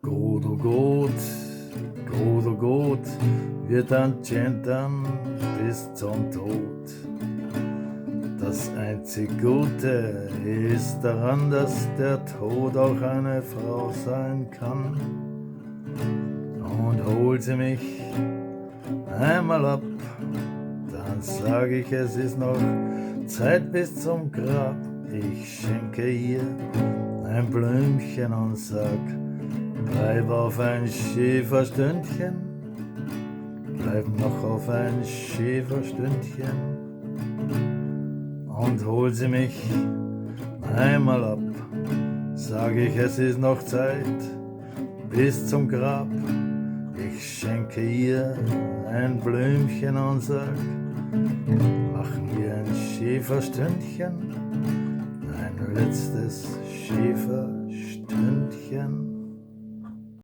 Gut, oh gut, gut, oh gut, wir tanzen bis zum Tod. Das einzig Gute ist daran, dass der Tod auch eine Frau sein kann. Und holt sie mich einmal ab, dann sag ich, es ist noch Zeit bis zum Grab. Ich schenke ihr ein Blümchen und sag, bleib auf ein Schäferstündchen, bleib noch auf ein Schäferstündchen und hol sie mich einmal ab. Sag ich, es ist noch Zeit bis zum Grab. Ich schenke ihr ein Blümchen und sag, machen wir ein Schäferstündchen, ein letztes Schäferstündchen.